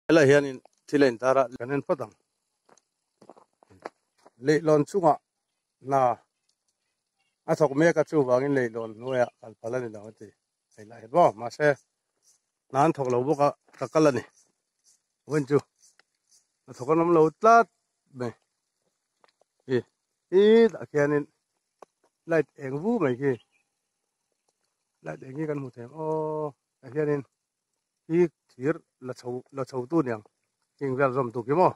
là hiện thì lên ta ra cái nên phát động lệ lon chung à na à thọc mẹ cái chú vàng in lệ lon nuôi à al pala ni đâu thì hay là hết bao mà sẽ nan thọc lâu bốc à cái này vẫn chú thọc nó lâu tát mày ý đã kia nên lại em vũ mày kia lại để cái một thằng ô đã kia nên ý thiệt là sầu tu nhang kinh về làm tu kiếm mà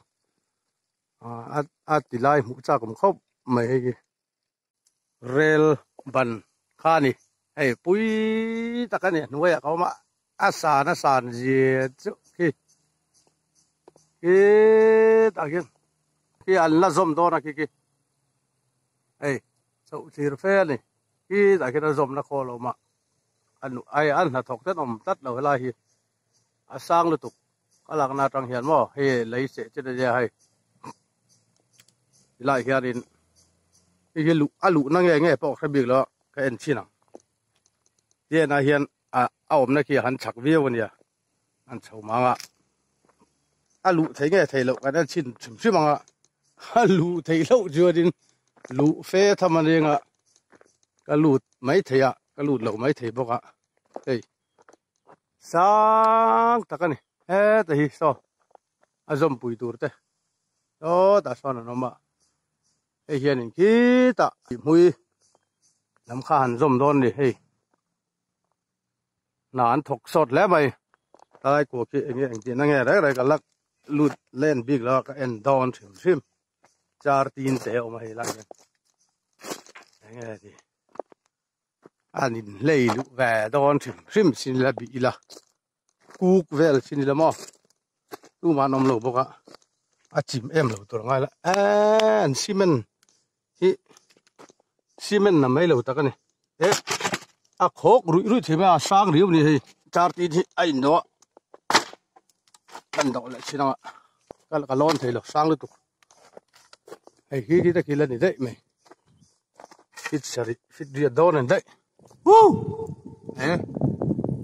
tỷ lệ một cha cũng khóc mày cái rail ban khani hey pui ta cái này nuôiเขาmà san gì chứ cái ta cái anh là zoom đó là cái hey sau khi phê này cái ta cái là zoom là khó mà anh là thuộc tết tết đầu là hi sang lu tục cái là na trang hiền mà hey lấy sẽ cho nó ra hay lại hiện đến cái lũ năng nghe bỏ cái việc đó cái anh chi nào thế này hiện ông này kia hắn chắc view vậy anh chầu mà lũ thấy nghe thấy lâu cái anh chín chìm chìm mà lũ thấy lâu chưa đến lũ phê tham ăn riêng cái lũ mấy thấy cái lũ lâu mấy thấy bốc đây sang ta cái này thì sao zoom bùi tour thế đó ta sao nó mà hiện khi ta mui làm khan zoom đón đi hey nán thọc sọt lẽ mày tai của cái anh chị nó nghe đấy cái lắc lụt lên big là cái end down sim char tin teo mà hay lắm nghe thì anh lấy lụt về down sim xin là bị là cuk về xin là mà tu mà nằm lâu bốc chim em lâu tôi ngay là anh cement nằm mấy lâu ta cái này đấy khóc rủi thì mà sang riu này char tin thì anh nó anh đọc lại xin nào cái lon thì là sang được hay khi ta kia lên đấy mày fit dia đó này đấy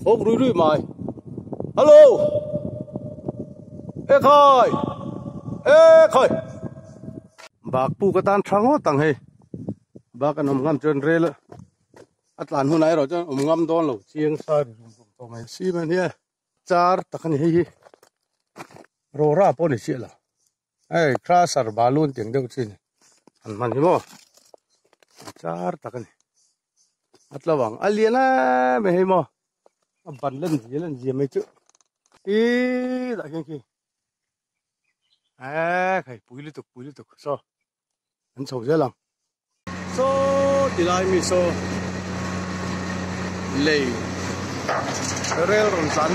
khóc rủi mày hello ê khơi bác pu cái tan trắng hết tăng hay bác anh ông ngâm chân rê了Atlan hôm nay rồi chứ ông ngâm đón lẩu chiên sao tụi mày xí mà nhé char tắc này hi rồi ra bao nhiêu chuyện là ai crasher balloon tiếng đâu chứ anh mang gì mà char tắc này Atlan vàng aliena mày hay mà bắn lên gì mấy chứ ý lại cái gì cái bùi liên tục sao anh sầu dễ lắm so thì lại mi so lệ rail run san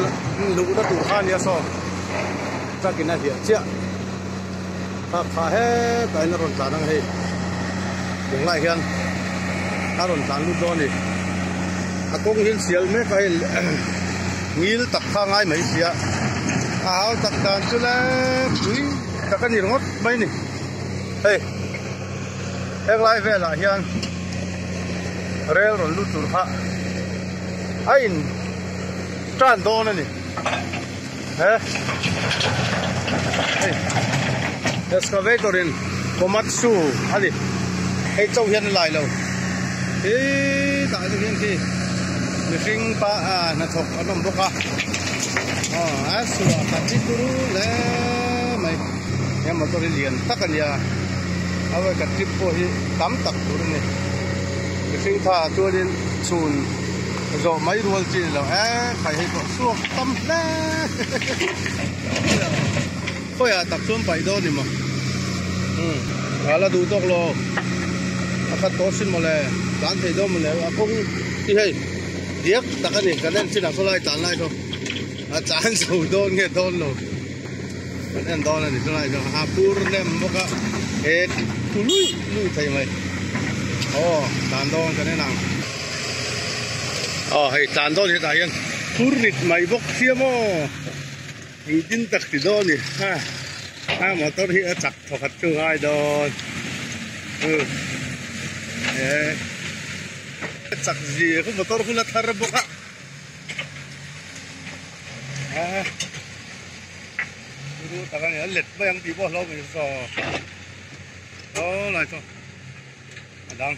lũ đã tụ khan ya so ta kina hiệp chia ta khá hết cái nó run san đang hay đúng lại hiền ta run san lúc đó này công hiến siêu mấy cái nghĩ tập khang ai mấy xia áo tập đàn cho là quý ta cái gì ngót mấy này hey em lại về lại hiền rail run lúc tụ khan anh tràn đô này excavator in Komatsu ali hay châu hiền lại lâu thế tại châu hiền thì mình sinh pa nó thuộc ở trong bốc sửa cả chiếc túi lẽ mày em mà tôi liền tắc cái nhà ở cái chiếc cô hi tắm tắc túi này mình sinh thà cho đến chun rồi mấy đuôi chỉ là phải hay có xuống tâm đấy thôi tập xuống bảy đô đi mà là đủ tốc lo phát tốt xin mà lẽ bán thì đâu mà lẽ không thì hay điếc ta cái này cái nên chỉ là số lại chán lại thôi chán sầu đôn nghe đôn rồi cái nên đôn này số lại rồi pur nem bốc hết lui thầy mày chán đôn cái này nào hay chán đôn hiện tại hiện pur nít mày bốc kia mà thì tin tắc thì đôn nhỉ mà tôi hiện chặt thọ hạt chung hai đôn chặt gì không mà tôi không là thar bốc ta cái này lệch mấy anh bị bỏ lâu mình so đó này thôi đang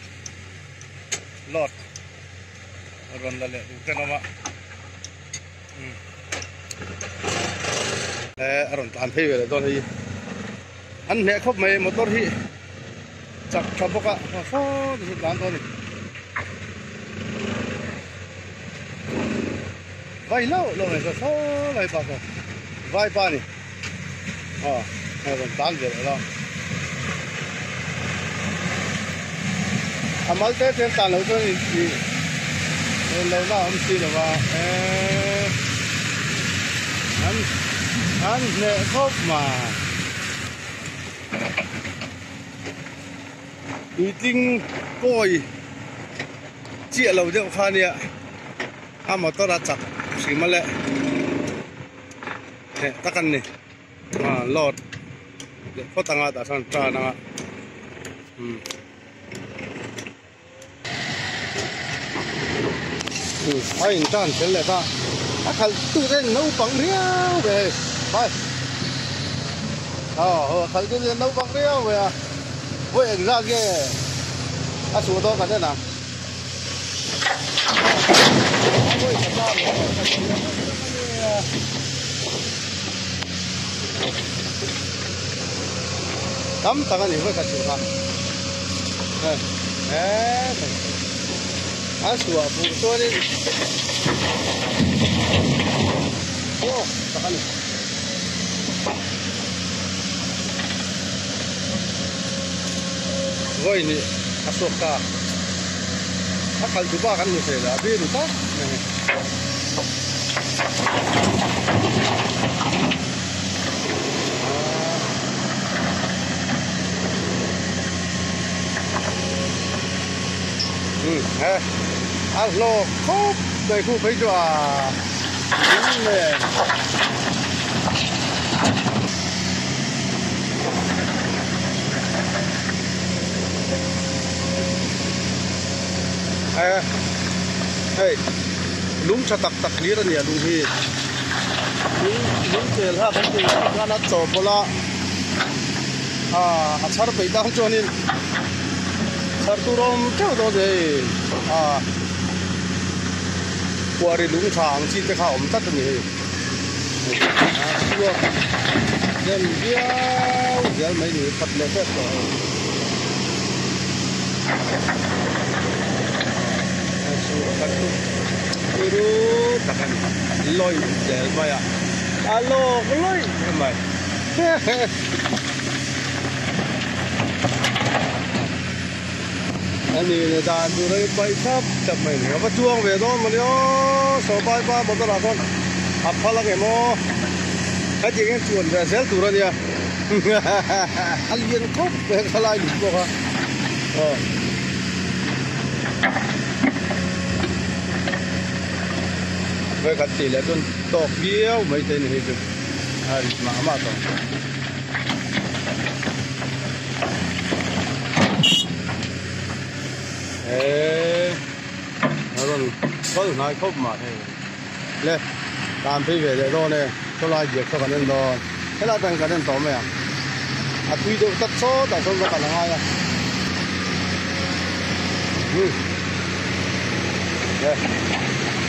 lọt rồi là lệ đủ cái nó mà rồi tàn phê về rồi thì anh nhẹ khóc mày một tốt thì chặt chặt bốc ạ phó thì bán thôi vay lâu lâu này rồi phó vay bao rồi vay bao này này còn tán về rồi đó amal te ten tan lo to ni lo na am si lo wa an ne khop mà eating coi chia lâu chứ không nè mà tôi đã chặt xí mà lẹ nè tắc ăn nè lọt để có tăng à đã sang trà nè ai tràn thế lẹ ta khal tu đến nấu bằng riêu về bay khal tu đến nấu bằng riêu về vậy ra cái số đó cái nào tắm ta cái này với cái số đó số phụ số đi ta cái này vậy nè số cả kalau tu bah kan mesti dah habis tu tak. Alo, khop, đây khu phải cho đúng nè. Hey, lúng cho tắc tắc lý ra nè lúng hi, lúng tiền ha không tiền ra nó chổ bò la, char bị đau cho nên char tu rom cháu đó gì, qua đi lúng thang chỉ để khảo tắt nè, chưa, nên giờ mấy người thật là phết rồi. Itu takkan loi jel maya. Alo, loi mai. Anh này đàn tụi đây bay sắp chậm mày nữa, bắt chuông về đó mà nhớ, số bay ba một cái là con, hấp phá cái mò, cái gì cái chuồn về xéo tụi đây nha, anh liên cốc về cái lai được không? Với cái tỷ lệ tuần tộc biếu mấy tên này được, mà thôi. Nó còn có được nói không mà thế, lên, làm phi về để đó này, cho lại việc cho cái nên đó, thế là thành cái nên tóm mày à, tuy được tất số, tại sao nó còn là hai à,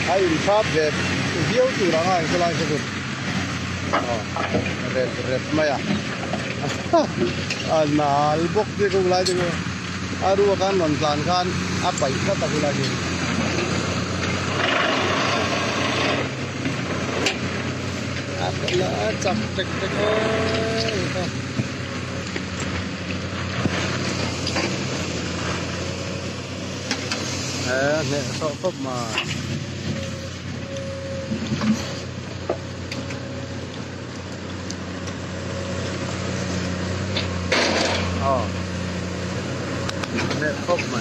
hay pháp về biếu từ đó ngay cho lại cho được, rệt mày à, nal bốc đi cũng lại được. Aduh kan nonton kan apa itu tak lagi. Adalah capek nek sok mà. Nè không mà